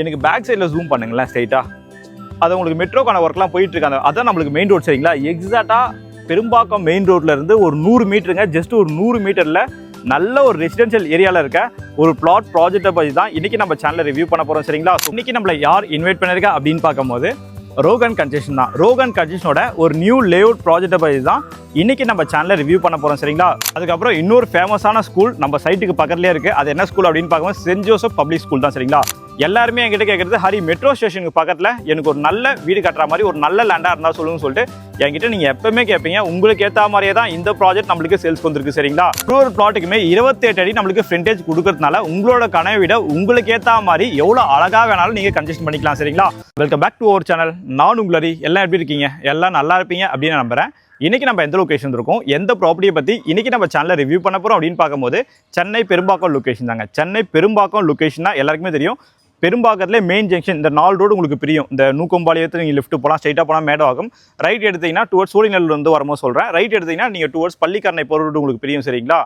எனக்கு பேக் சைடில் ஜூம் பண்ணுங்களேன் ஸ்ட்ரைட்டாக. அது உங்களுக்கு மெட்ரோக்கான ஒர்க்லாம் போயிட்டு இருக்காங்க. அதான் நம்மளுக்கு மெயின் ரோட் சரிங்களா. எக்ஸாக்டாக பெரும்பாக்கம் மெயின் ரோட்ல இருந்து ஒரு 100 மீட்டருங்க. ஜஸ்ட் ஒரு 100 மீட்டரில் நல்ல ஒரு ரெசிடென்ஷியல் ஏரியாவில் இருக்க ஒரு பிளாட் ப்ராஜெக்டை பற்றி தான் இன்றைக்கி நம்ம சேனலில் ரிவ்யூ பண்ண போகிறோம் சரிங்களா. இன்றைக்கி நம்மளை யார் இன்வைட் பண்ணியிருக்கா அப்படின்னு பார்க்கும்போது ரோகன் கன்ஸ்ட்ரக்ஷன் தான். ரோகன் கன்ஸ்ட்ரக்ஷனோட ஒரு நியூ லேஅவுட் ப்ராஜெக்டை பற்றி தான் இன்றைக்கி நம்ம சேனலில் ரிவ்யூ பண்ண போகிறோம் சரிங்களா. அதுக்கப்புறம் இன்னொரு ஃபேமஸான ஸ்கூல் நம்ம சைட்டுக்கு பக்கத்துலேயே இருக்குது. அது என்ன ஸ்கூல் அப்படின்னு பார்க்கும்போது சென்ட் ஜோசப் பப்ளிக் ஸ்கூல் தான் சரிங்களா. எல்லாருமே என்கிட்ட கேட்குறது ஹரி மெட்ரோ ஸ்டேஷனுக்கு பக்கத்தில் எனக்கு ஒரு நல்ல வீடு கட்டுற மாதிரி ஒரு நல்ல லேண்டாக இருந்தால் சொல்லுங்கன்னு சொல்லிட்டு என்கிட்ட நீங்கள் எப்பவுமே கேட்பீங்க. உங்களுக்கு ஏற்ற மாதிரியே தான் இந்த ப்ராஜெக்ட் நம்மளுக்கு சேல்ஸ் வந்துருக்கு சரிங்களா. ஒரு பிளாட்டுக்குமே 28 அடி நம்மளுக்கு ஃப்ரண்டேஜ் கொடுக்கறதுனால உங்களோட கனவை விட உங்களுக்கு ஏற்ற மாதிரி எவ்வளோ அழகாக வேணாலும் நீங்கள் கன்ஸ்ட்ரக்ட் பண்ணிக்கலாம் சரிங்களா. Welcome back to our channel. நான் உங்களரி. எல்லாம் எப்படி இருக்கீங்க? எல்லாம் நல்லா இருப்பீங்க அப்படின்னு நம்புறேன். இன்றைக்கி நம்ம எந்த லொக்கேஷன் இருக்கோம், எந்த ப்ராப்பர்ட்டியை பற்றி இன்றைக்கி நம்ம சேனலில் ரிவ்யூ பண்ண போகிறோம் அப்படின்னு பார்க்கும்போது சென்னை பெரும்பாக்கம் லொக்கேஷன் தாங்க. சென்னை பெரும்பாக்கம் லொக்கேஷன்னா எல்லாருக்குமே தெரியும். பெரும்பாக்கத்தில் மெயின் ஜங்ஷன் இந்த 4 ரோடு உங்களுக்கு பிரியும். இந்த நூக்கம்பாளையத்தில் நீங்கள் லெஃப்ட் போகலாம், ஸ்ட்ரைட்டாக போனால் மேடவாகும். ரைட் எடுத்தீங்கன்னா டுவர்ட்ஸ் சோழிநல்லூர் வந்து வரும்போது சொல்கிறேன். ரைட் எடுத்தீங்கன்னா நீங்கள் டுவர்ட்ஸ் பள்ளிக்கரணை போகிற ரோடு உங்களுக்கு பிரியும் சரிங்களா.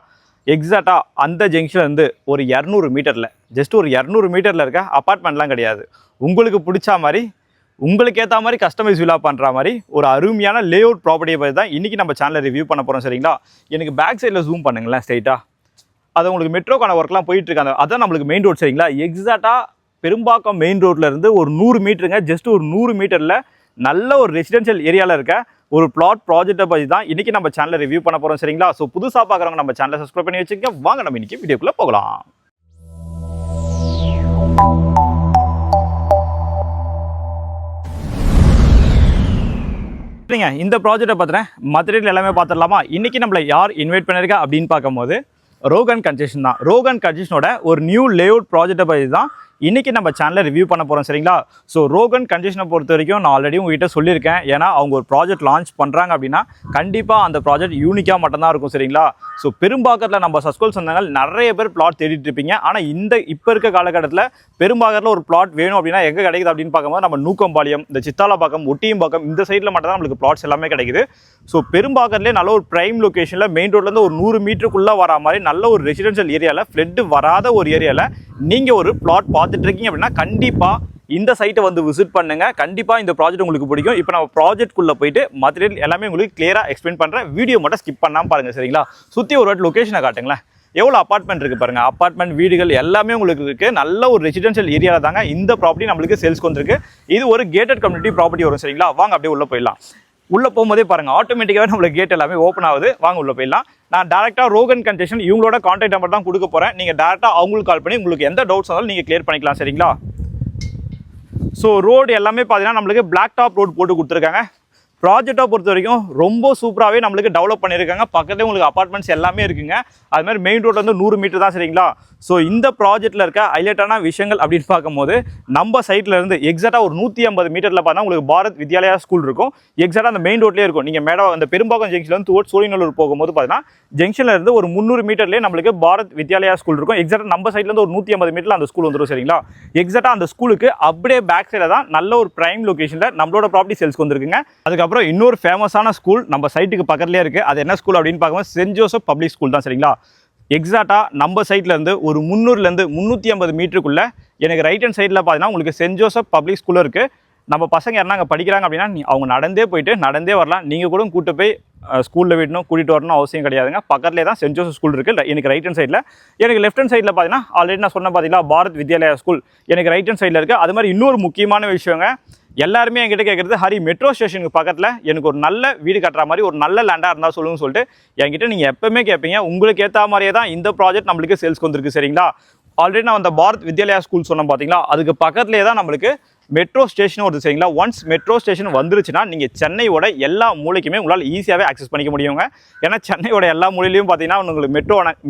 எக்ஸாக்டாக அந்த ஜங்ஷன் வந்து ஒரு 200 மீட்டரில் ஜஸ்ட் ஒரு 200 மீட்டரில் இருக்க அப்பார்ட்மெண்ட்லாம் கிடையாது. உங்களுக்கு பிடிச்ச மாதிரி உங்களுக்கு ஏற்ற மாதிரி கஸ்டமைஸ் வில்லா பண்ணுற மாதிரி ஒரு அருமையான லேஅவுட் ப்ராப்பர்ட்டியை பற்றி தான் இன்றைக்கி நம்ம சேனலில் ரிவ்யூ பண்ண போகிறோம் சரிங்களா. எனக்கு பேக் சைடில் ஜூம் பண்ணுங்களேன் ஸ்ட்ரைட்டாக. அது உங்களுக்கு மெட்ரோக்கான ஒர்க்லாம் போயிட்டு இருக்காங்க. அதான் நம்மளுக்கு மெயின் ரோட் சரிங்களா. எக்ஸாக்டாக பெரும்பாக்கம் மெயின் ரோட்ல இருந்து ஒரு 100 மீட்டருங்க. ஜஸ்ட் ஒரு 100 மீட்டரில் நல்ல ஒரு ரெசிடென்ஷியல் ஏரியாவில் இருக்க ஒரு பிளாட் ப்ராஜெக்டை பற்றி தான் இன்றைக்கி நம்ம சேனலில் ரிவ்யூ பண்ண போகிறோம் சரிங்களா. ஸோ புதுசாக பார்க்குறவங்க நம்ம சேனலை சப்ஸ்கிரைப் பண்ணி வச்சுக்கோங்க. வாங்க நம்ம இன்றைக்கி வீடியோக்குள்ளே போகலாம். இந்த ப்ராஜெக்டை பார்த்துறேன் மதுரையில் எல்லாமே பார்த்துடலாமா. இன்றைக்கி நம்மளை யார் இன்வைட் பண்ணியிருக்கா அப்படின்னு பார்க்கும்போது ரோகன் கன்ஸ்ட்ரக்ஷன் தான். ரோகன் கன்ஸ்ட்ரக்ஷனோட ஒரு நியூ லேஅவுட் ப்ராஜெக்டை பற்றி தான் இன்றைக்கி நம்ம சேனலில் ரிவ்யூ பண்ண போகிறோம் சரிங்களா. ஸோ ரோகன் கன்ஸ்ட்ரக்ஷனை பொறுத்த வரைக்கும் நான் ஆல்ரெடி உங்ககிட்ட சொல்லியிருக்கேன். ஏன்னா அவங்க ஒரு ப்ராஜெக்ட் லான்ச் பண்ணுறாங்க அப்படின்னா கண்டிப்பாக அந்த ப்ராஜெக்ட் யூனிக்காக மட்டும்தான் இருக்கும் சரிங்களா. ஸோ பெரும்பாக்கத்தில் நம்ம சஸ்கோல் சொந்தங்கள் நிறைய பேர் பிளாட் தேடிட்டு இருப்பீங்க. ஆனால் இப்போ இருக்க காலகட்டத்தில் பெரும்பாக்கத்தில் ஒரு பிளாட் வேணும் அப்படின்னா எங்கே கிடைக்குது அப்படின்னு பார்க்கும்போது நம்ம நூக்கம்பாளையம், இந்த சித்தாலப்பாக்கம், ஒட்டியம்பாக்கம் இந்த சைடில் மட்டும் தான் நம்மளுக்கு பிளாட்ஸ் எல்லாமே கிடைக்குது. ஸோ பெரும்பாக்கத்துலேயே நல்ல ஒரு ப்ரைம் லொக்கேஷனில் மெயின் ரோட்லேருந்து ஒரு 100 மீட்டருக்குள்ளே வர மாதிரி நல்ல ஒரு ரெசிடென்ஷியல் ஏரியாவில் ஃப்ளட் வராத ஒரு ஏரியாவில் நீங்கள் ஒரு பிளாட் பார்த்துட்டு இருக்கீங்க அப்படின்னா கண்டிப்பாக இந்த சைட்டை வந்து விசிட் பண்ணுங்க. கண்டிப்பாக இந்த ப்ராஜெக்ட் உங்களுக்கு பிடிக்கும். இப்போ நம்ம ப்ராஜெக்ட்குள்ளே போயிட்டு மற்றீரியல் எல்லாமே உங்களுக்கு கிளியராக எக்ஸ்பிளைன் பண்ணுறேன். வீடியோ மட்டும் ஸ்கிப் பண்ணாமல் பாருங்கள் சரிங்களா. சுற்றி ஒரு வாட்டி லொக்கேஷனை காட்டுங்களேன். எவ்வளோ அப்பார்ட்மெண்ட் இருக்குது பாருங்கள். அப்பார்ட்மெண்ட் வீடுகள் எல்லாமே உங்களுக்கு இருக்குது. நல்ல ஒரு ரெசிடென்ஷியல் ஏரியாவில் தாங்க இந்த ப்ராப்பர்ட்டி நம்மளுக்கு சேல்ஸ்க்கு வந்துருக்கு. இது ஒரு கேட்டட் கம்யூனிட்டி ப்ராப்பர்ட்டி வரும் சரிங்களா. வாங்க அப்படியே உள்ளே போயிடலாம். உள்ளே போகும்போதே பாருங்கள் ஆட்டோமேட்டிக்காகவே நம்மளுக்கு கேட் எல்லாமே ஓப்பன் ஆகுது. வாங்க உள்ளே போயிடலாம். நான் டேரெக்டாக ரோகன் கன்ஸ்ட்ரக்ஷன் இவங்களோட கான்டாக்ட் நம்பர் தான் கொடுக்க போகிறேன். நீங்கள் டேரெக்டாக அவங்களுக்கு கால் பண்ணி உங்களுக்கு எந்த டவுட்ஸ் இருந்தாலும் நீங்கள் கிளியர் பண்ணிக்கலாம் சரிங்களா. ஸோ ரோடு எல்லாமே பார்த்தீங்கன்னா நம்மளுக்கு பிளாக் டாப் ரோடு போட்டு கொடுத்துருக்காங்க. ப்ராஜெக்டை பொறுத்த வரைக்கும் ரொம்ப சூப்பராகவே நம்மளுக்கு டெவலப் பண்ணியிருக்காங்க. பக்கத்துலேயே உங்களுக்கு அப்பார்ட்மெண்ட்ஸ் எல்லாமே இருக்குங்க. அது மாதிரி மெயின் ரோட்ல வந்து 100 மீட்டர் தான் சரிங்களா. ஸோ இந்த ப்ராஜெக்ட்டில் இருக்க ஹைலைட்டான விஷயங்கள் அப்படின்னு பார்க்கும்போது நம்ம சைட்டில் இருந்து எக்ஸாக்டாக ஒரு 150 மீட்டரில் பார்த்தா உங்களுக்கு பாரத் வித்யாலயா ஸ்கூல் இருக்கும். எக்ஸாக்டாக அந்த மெயின் ரோட்லேயே இருக்கும். நீங்கள் அந்த பெரும்பாக்கம் ஜங்ஷன்ல வந்து டுவர்ட்ஸ் சோழிநல்லூர் போகும்போது பார்த்தீங்கன்னா ஜங்ஷனில் இருந்து ஒரு 300 மீட்டர்லேயே நம்மளுக்கு பாரத் வித்யாலயா ஸ்கூல் இருக்கும். எக்ஸாக்டாக நம்ம சைட்லேருந்து ஒரு 150 மீட்டரில் அந்த ஸ்கூல் வந்துடும் சரிங்களா. எக்ஸாக்டாக அந்த ஸ்கூலுக்கு அப்படியே பேக் சைடில் தான் நல்ல ஒரு ப்ரைம் லொக்கேஷனில் நம்மளோட ப்ராப்பர்ட்டி சேல்ஸ்க்கு வந்துருக்குங்க. அதுக்கப்புறம் இன்னொரு ஃபேமஸான ஸ்கூல் நம்ம சைட்டுக்கு பக்கத்துலேயே இருக்குது. அது என்ன ஸ்கூல் அப்படின்னு பார்க்கும்போது சென்ட் ஜோசப் பப்ளிக் ஸ்கூல் தான் சரிங்களா. எக்ஸாக்டாக நம்ம சைட்லேருந்து ஒரு 300லேருந்து 350 மீட்டருக்குள்ளே எனக்கு ரைட் ஹேண்ட் சைடில் பார்த்தீங்கன்னா உங்களுக்கு சென்ட் ஜோசப் பப்ளிக் ஸ்கூலில் இருக்குது. நம்ம பசங்க யாருன்னா அங்கே படிக்கிறாங்க அப்படின்னா அவங்க நடந்தே போயிட்டு நடந்தே வரலாம். நீங்கள் கூட கூட்டு போய் ஸ்கூலில் விடணும் கூட்டிகிட்டு வரணும் அவசியம் கிடையாதுங்க. பக்கத்துலேயே தான் சென்ட் ஜோசப் ஸ்கூல் இருக்குது. எனக்கு ரைட் ஹேண்ட் சைடில். எனக்கு லெஃப்ட் ஹேண்ட் சைடில் பார்த்தீங்கன்னா ஆல்ரெடி நான் சொன்ன பார்த்தீங்களா பாரத் வித்யாலயா ஸ்கூல் எனக்கு ரைட் ஹேண்ட் சைடில் இருக்குது. அது மாதிரி இன்னொரு முக்கியமான விஷயங்க, எல்லாருமே என்கிட்ட கேட்குறது ஹரி மெட்ரோ ஸ்டேஷனுக்கு பக்கத்தில் எனக்கு ஒரு நல்ல வீடு கட்டுற மாதிரி ஒரு நல்ல லேண்டாக இருந்தால் சொல்லுங்கன்னு சொல்லிட்டு என்கிட்ட நீங்கள் எப்பவுமே கேட்பீங்க. உங்களுக்கு ஏற்ற மாதிரியே தான் இந்த ப்ராஜெக்ட் நம்மளுக்கு சேல்ஸ்க்கு வந்துருக்கு சரிங்களா. ஆல்ரெடி நான் அந்த பாரத் வித்யாலயா ஸ்கூல் சொன்னேன் பார்த்தீங்களா, அதுக்கு பக்கத்துலேயே தான் நம்மளுக்கு மெட்ரோ ஸ்டேஷனும் வருது சரிங்களா. ஒன்ஸ் மெட்ரோ ஸ்டேஷன் வந்துருச்சுன்னா நீங்கள் சென்னையோட எல்லா மூலைக்குமே உங்களால் ஈஸியாகவே ஆக்சஸ் பண்ணிக்க முடியுங்க. ஏன்னா சென்னையோட எல்லா மூலையிலையும் பார்த்தீங்கன்னா உங்களுக்கு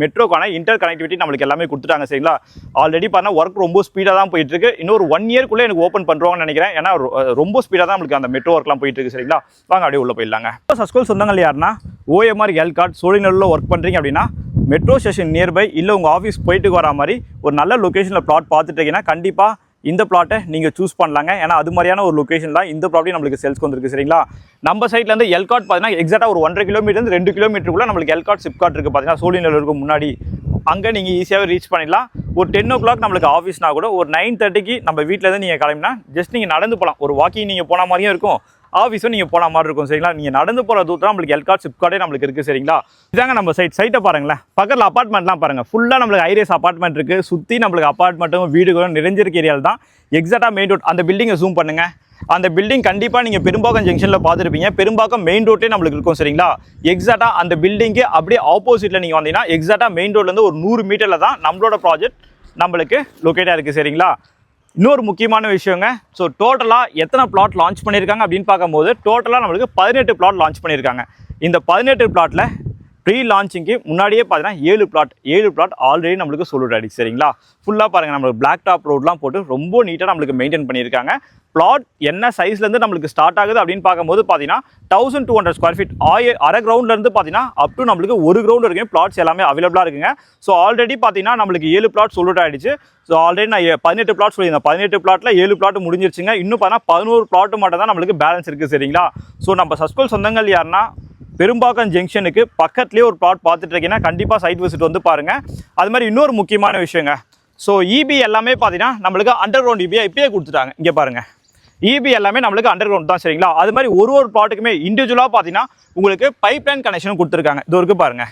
மெட்ரோக்கான இன்டர் கனெக்டிவிட்டி நம்மளுக்கு எல்லாமே கொடுத்துட்டாங்க சரிங்களா. ஆல்ரெடி பார்த்தீங்கன்னா ஒர்க் ரொம்ப ஸ்பீடாக தான் போயிட்டு இருக்கு. இன்னொரு 1 இயர்க்குள்ளே எனக்கு ஓப்பன் பண்ணுவாங்கன்னு நினைக்கிறேன். ஏன்னா ரொம்ப ஸ்பீடாக தான் நம்மளுக்கு அந்த மெட்ரோ ஒர்க்லாம் போயிட்டு இருக்கு சரிங்களா. வாங்க அப்படியே உள்ள போயிடலாங்க. சஸ்கோல் சொந்தங்கள் யாருன்னா ஓஎம்ஆர் எல்காட் சோழிநல்லூரில் ஒர்க் பண்ணுறீங்க அப்படின்னா மெட்ரோ ஸ்டேஷன் நியர்பை இல்லை உங்கள் ஆஃபீஸ் போயிட்டு வர மாதிரி ஒரு நல்ல லொக்கேஷனில் ப்ளாட் பார்த்துட்டு இருக்கீங்கன்னா கண்டிப்பாக இந்த பிளாட்டை நீங்கள் சூஸ் பண்ணலாங்க. ஏன்னா அது மாதிரியான ஒரு லொக்கேஷன் தான் இந்த ப்ராப்பர்ட்டி நம்மளுக்கு சேல்ஸ்க்கு வந்துருக்கு சரிங்களா. நம்ம சைட்லேருந்து எல்காட் பார்த்தீங்கன்னா எக்ஸாக்டாக ஒரு 1.5 கிலோமீட்டர் 2 கிலோமீட்டருக்குள்ளே நம்மளுக்கு எல்காட் சிப்காட் இருக்குது பார்த்தீங்கன்னா சோழிநல்லூருக்கு முன்னாடி. அங்கே நீங்கள் ஈஸியாகவே ரீச் பண்ணிடலாம். ஒரு 10 o'clock நம்மளுக்கு ஆஃபீஸ்னா கூட ஒரு 9:30க்கு நம்ம வீட்டிலேருந்து நீங்கள் கிளம்பினா ஜஸ்ட் நீங்கள் நடந்து போகலாம். ஒரு வாக்கிங் நீங்கள் போன மாதிரியும் இருக்கும், ஆஃபீஸும் நீங்கள் போன மாதிரி இருக்கும் சரிங்களா. நீங்கள் நடந்து போகிற தூரம் நம்மளுக்கு எல்கார்ட் சிப்கார்டே நம்மளுக்கு இருக்குது சரிங்களா. இதாங்க நம்ம சைட்டை பாருங்களேன். பக்கத்தில் அப்பார்ட்மெண்ட்லாம் பாருங்கள், ஃபுல்லாக நம்மளுக்கு ஹைரேஸ் அப்பார்ட்மெண்ட் இருக்குது. சுற்றி நம்மளுக்கு அப்பார்ட்மெண்ட்டும் வீடுகளும் நிறைஞ்சிருக்க ஏரியாவில் தான் எக்ஸாக்டாக மெயின் ரோட். அந்த பில்டிங்கை ஜூம் பண்ணுங்கள். அந்த பில்டிங் கண்டிப்பாக நீங்கள் பெரும்பாக்கம் ஜங்ஷனில் பார்த்துருப்பீங்க. பெரும்பாக்கம் மெயின் ரோட்டே நம்மளுக்கு இருக்கும் சரிங்களா. எக்ஸாக்டாக அந்த பில்டிங்கு அப்படியே ஆப்போசிட்டில் நீங்கள் வந்தீங்கன்னா எக்ஸாக்டாக மெயின் ரோட்லேருந்து ஒரு 100 மீட்டரில் தான் நம்மளோட ப்ராஜெக்ட் நம்மளுக்கு லொக்கேட்டாக இருக்குது சரிங்களா. இன்னொரு முக்கியமான விஷயங்க, ஸோ டோட்டலாக எத்தனை பிளாட் லான்ச் பண்ணியிருக்காங்க அப்படின்னு பார்க்கும்போது டோட்டலாக நம்மளுக்கு 18 பிளாட் லான்ச் பண்ணியிருக்காங்க. இந்த 18 பிளாட்டில் ப்ரீ லான்ச்சிங்க்கு முன்னாடியே பார்த்தீங்கன்னா 7 பிளாட் ஆல்ரெடி நம்மளுக்கு சொல்லிட்டு ஆயிடுச்சு சரிங்களா. ஃபுல்லாக பாருங்கள், நம்மளுக்கு பிளாக் டாப் ரோட்லாம் போட்டு ரொம்ப நீட்டாக நம்மளுக்கு மெயின்டைன் பண்ணியிருக்காங்க. பிளாட் என்ன சைஸ்லேருந்து நம்மளுக்கு ஸ்டார்ட் ஆகுது அப்படின்னு பார்க்கும்போது பார்த்தீங்கன்னா 1200 ஸ்கொயர் ஃபீட் அரை கிரவுண்ட்லேருந்து பார்த்தீங்கன்னா அப் டு நம்மளுக்கு ஒரு கிரவுண்ட் வரைக்கும் பிளாட்ஸ் எல்லாமே அவைலபிளாக இருக்குங்க. ஸோ ஆல்ரெடி பார்த்தீங்கன்னா நம்மளுக்கு 7 பிளாட் சொல்லிட்டு ஆயிடுச்சு. ஸோ ஆல்ரெடி நான் 18 பிளாட் சொல்லியிருந்தேன். 18 பிளாட்டில் 7 பிளாட் முடிஞ்சிருச்சுங்க. இன்னும் பார்த்தீங்கன்னா 11 பிளாட் மட்டும் தான் நம்மளுக்கு பேலன்ஸ் இருக்குது சரிங்களா. ஸோ நம்ம சஸ்கோல் சொந்தங்கள் யாருன்னா பெரும்பாக்கம் ஜங்ஷனுக்கு பக்கத்துலேயே ஒரு பிளாட் பார்த்துட்டு இருக்கீங்கன்னா கண்டிப்பாக சைட் விசிட் வந்து பாருங்கள். அது மாதிரி இன்னொரு முக்கியமான விஷயங்க, ஸோ இபி எல்லாமே பார்த்தீங்கன்னா நம்மளுக்கு அண்டர் கிரவுண்ட் இபியை இப்பயே கொடுத்துட்டாங்க. இங்கே பாருங்கள், இபி எல்லாமே நம்மளுக்கு அண்டர் கிரவுண்ட் தான் சரிங்களா. அது மாதிரி ஒரு பிளாட்டுக்குமே இண்டிவிஜுவலாக பார்த்தீங்கன்னா உங்களுக்கு பைப் லைன் கனெக்ஷன் கொடுத்துருக்காங்க. இது வரைக்கும் பாருங்கள்,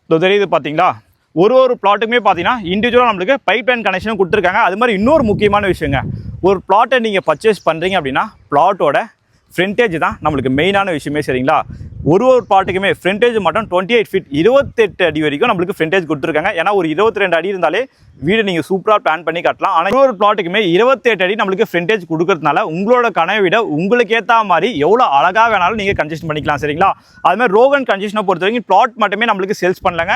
இது தெரியுது பார்த்தீங்களா. ஒரு பிளாட்டுக்குமே பார்த்தீங்கன்னா இண்டிவிஜுவலாக நம்மளுக்கு பைப் லைன் கனெக்ஷன் கொடுத்துருக்காங்க. அது மாதிரி இன்னொரு முக்கியமான விஷயங்க, ஒரு பிளாட்டை நீங்கள் பர்ச்சேஸ் பண்ணுறீங்க அப்படின்னா பிளாட்டோட ஃப்ரண்டேஜ் தான் நம்மளுக்கு மெயினான விஷயமே சரிங்களா. ஒரு பிளாட்டுக்குமே ஃப்ரண்டேஜ் மட்டும் 28 ஃபீட் 28 அடி வரைக்கும் நம்மளுக்கு ஃப்ரண்டேஜ் கொடுத்துருக்காங்க. ஏன்னா ஒரு 22 அடி இருந்தாலே வீடு நீங்கள் சூப்பராக பிளான் பண்ணி கட்டலாம். ஆனால் ஒரு பிளாட்டுக்குமே 28 அடி நம்மளுக்கு ஃப்ரண்டேஜ் கொடுக்கறதுனால உங்களோட கனவை விட உங்களுக்கு ஏற்ற மாதிரி எவ்வளோ அழகாக வேணாலும் நீங்கள் கன்ஜெஸ்ட் பண்ணிக்கலாம் சரிங்களா. அதுமாதிரி ரோகன் கன்ஜெஷனை பொறுத்த வரைக்கும் பிளாட் மட்டுமே நம்மளுக்கு சேல்ஸ் பண்ணலங்க.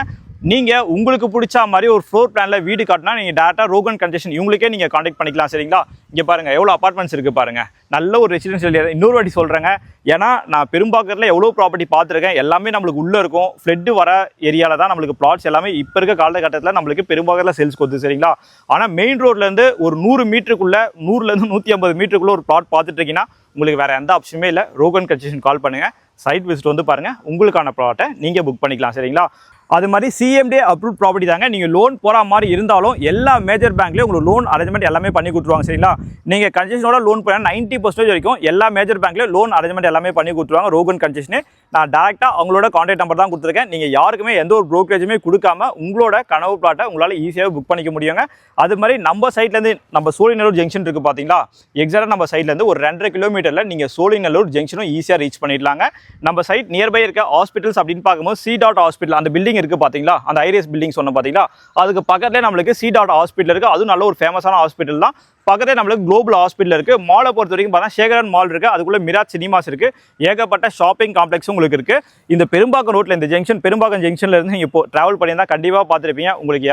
நீங்கள் உங்களுக்கு பிடிச்ச மாதிரி ஒரு ஃப்ளோர் பிளானில் வீடு காட்டினா நீங்கள் டேரெக்டாக ரோகன் கன்ஜெஷன் இவங்களுக்கே நீங்கள் காண்டாக்ட் பண்ணிக்கலாம் சரிங்களா. இங்கே பாருங்கள் எவ்வளோ அப்பார்ட்மெண்ட்ஸ் இருக்குது பாருங்கள், நல்ல ஒரு ரெசிடென்ஷியல் ஏரியா. இன்னொரு வாட்டி சொல்கிறேங்க, ஏன்னா நான் பெரும்பாக்கத்தில் எவ்வளோ ப்ராப்பர்ட்டி பார்த்துருக்கேன், எல்லாமே நம்மளுக்கு உள்ளே இருக்கும். ஃப்ளட்டு வர ஏரியாவில் தான் நம்மளுக்கு பிளாட்ஸ் எல்லாமே இப்போ இருக்க காலகட்டத்தில் நம்மளுக்கு பெரும்பாக்கத்தில் சேல்ஸ் கொடுத்து சரிங்களா. ஆனால் மெயின் ரோட்லேருந்து ஒரு 100 மீட்டருக்குள்ளே 100லேருந்து 150 மீட்டருக்குள்ளே ஒரு பிளாட் பார்த்துட்டு இருக்கீங்கன்னா உங்களுக்கு வேறு எந்த ஆப்ஷனுமே இல்லை. ரோகன் கன்ஜெஷன் கால் பண்ணுங்கள், சைட் விசிட் வந்து பாருங்கள், உங்களுக்கான ப்ளாட்டை நீங்கள் புக் பண்ணிக்கலாம் சரிங்களா. அது மாதிரி சிஎம்டி அப்ரூவ் ப்ராப்பர்ட்டி தாங்க. நீங்கள் லோன் போகிற மாதிரி இருந்தாலும் எல்லா மேஜர் பேங்க்லேயும் உங்களுக்கு லோன் அரேஞ்ச்மெண்ட் எல்லாமே பண்ணி கொடுத்துருவாங்க சரிங்களா. நீங்கள் கன்ஜெஷனோட லோன் போனால் 90% வரைக்கும் எல்லா மேஜர் பேங்க்லேயும் லோன் அரேஞ்ச்மெண்ட் எல்லாமே பண்ணி கொடுத்துருவாங்க. ரோகன் கன்ஜெஷனே நான் டேரெக்டாக அவங்களோட கான்டாக்ட் நம்பர் தான் கொடுத்துருக்கேன். நீங்கள் யாருக்குமே எந்த ஒரு ப்ரோக்கரேஜுமே கொடுக்காம உங்களோட கனவு பிளாட்டை உங்களால் ஈஸியாக புக் பண்ணிக்க முடியுங்க. அது மாதிரி நம்ம சைட்லேருந்து நம்ம சோழிநல்லூர் ஜங்ஷன் இருக்குது பார்த்தீங்களா, எக்ஸாக்டாக நம்ம சைட்லேருந்து ஒரு 2.5 கிலோமீட்டரில் நீங்கள் சோழிநல்லூர் ஜங்ஷனும் ஈஸியாக ரீச் பண்ணிடலாங்க. நம்ம சைட் நியர்பை இருக்க ஹாஸ்பிட்டல்ஸ் அப்படின்னு பார்க்கும்போது C.Dot ஹாஸ்பிட்டல் அந்த பில்டிங் இருக்குது பார்த்தீங்களா, அந்த ஐரிஸ் பில்டிங் சொன்ன பார்த்தீங்களா, அதுக்கு பக்கத்துலேயே நம்மளுக்கு C.Dot ஹாஸ்பிட்டல் இருக்குது. அதுவும் நல்ல ஒரு ஃபேமஸான ஹாஸ்பிட்டல் தான். பக்கத்தில் நம்மளுக்கு குளோபல் ஹாஸ்பிட்டல் இருக்குது. மாலை பொறுத்த வரைக்கும் பார்த்தா சேகரன் மால் இருக்குது, அதுக்குள்ளே மிராஜ் சினிமாஸ் இருக்குது, ஏகப்பட்ட ஷாப்பிங் காம்ப்ளெக்ஸும் உங்களுக்கு இருக்குது. இந்த பெரும்பாக்கம் ரோட்டில் இந்த ஜங்ஷன் பெரும்பாக்கம் ஜங்ஷனில் இருந்து நீங்கள் இப்போ ட்ராவல் பண்ணியிருந்தால் கண்டிப்பாக பார்த்துருப்பீங்க. உங்களுக்கு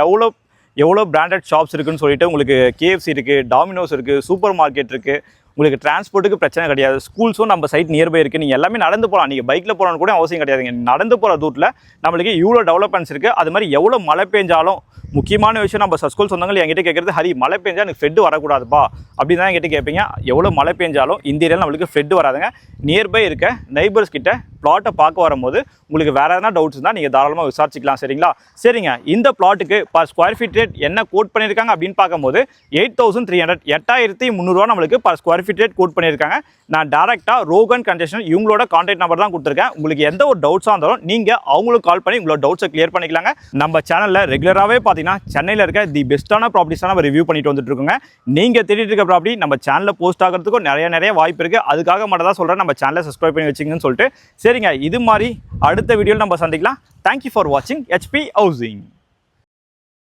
எவ்வளோ பிராண்டட் ஷாப்ஸ் இருக்குன்னு சொல்லிட்டு உங்களுக்கு KFC இருக்குது, டாமினோஸ் இருக்குது, சூப்பர் மார்க்கெட் இருக்குது. உங்களுக்கு டிரான்ஸ்போர்ட்டுக்கு பிரச்சனை கிடையாது. ஸ்கூல்ஸும் நம்ம சைட் நியர்பை இருக்குது. நீங்கள் எல்லாமே நடந்து போகலாம். நீங்கள் பைக்கில் போகலான்னு கூட அவசியம் கிடையாதுங்க. நடந்து போகிற தூரத்தில் நம்மளுக்கு இவ்வளோ டெவலப்மெண்ட்ஸ் இருக்குது. அது மாதிரி எவ்வளோ மழை பெஞ்சாலும் முக்கியமான விஷயம் நம்ம ஸ்கூல் சொந்தங்கள் என்கிட்ட கேட்குறது, ஹரி மழை பெஞ்சா எனக்கு ஃப்ளட் வரக்கூடாதுப்பா அப்படின்னு தான் என்கிட்ட கேட்பீங்க. எவ்வளோ மழை பெஞ்சாலும் இந்த ஏரியாவில் நம்மளுக்கு ஃப்ளட் வராதுங்க. நியர்பை இருக்க நெய்பர்ஸ் கிட்ட பிளாட்டை பார்க்க வரும்போது உங்களுக்கு வேறு எதனா டவுட்ஸ் இருந்தால் நீங்கள் தாராளமாக விசாரிச்சிக்கலாம் சரிங்களா. சரிங்க, இந்த பிளாட்டுக்கு பர் ஸ்கொயர் ஃபீட் ரேட் என்ன கோட் பண்ணியிருக்காங்க அப்படின்னு பார்க்கும்போது 8,300 8300 நம்மளுக்கு per square feet rate quote பண்ணியிருக்காங்க. நான் டேரெக்டாக ரோகன் கன்ஜெஷன் இவங்களோட கான்டாக்ட் நம்பர் தான் கொடுத்துருக்கேன். உங்களுக்கு எந்த ஒரு டவுட்ஸாக இருந்தாலும் நீங்கள் அவங்களுக்கு கால் பண்ணி உங்களோட டவுட்ஸை கிளியர் பண்ணிக்கலாங்க. நம்ம சேனலில் ரெகுலராகவே பார்த்தீங்கன்னா சென்னையில் இருக்க தி பெஸ்ட்டான ப்ராப்பர்ட்டிஸாக நம்ம ரிவ்யூ பண்ணிட்டு வந்துட்டு இருக்கோங்க. நீங்கள் தேடிட்டு இருக்க ப்ராப்பர்ட்டி நம்ம சேனலில் போஸ்ட் ஆகிறதுக்கும் நிறைய வாய்ப்பு இருக்குது. அதுக்காக மட்டும் தான் சொல்கிறேன், நம்ம சேனலை சப்ஸ்கிரைப் பண்ணி வச்சிங்கன்னு சொல்லிட்டு. சரிங்க, இது மாதிரி அடுத்த வீடியோவில் நம்ம சந்திக்கலாம். தேங்க்யூ ஃபார் வாட்சிங் HP ஹவுசிங்.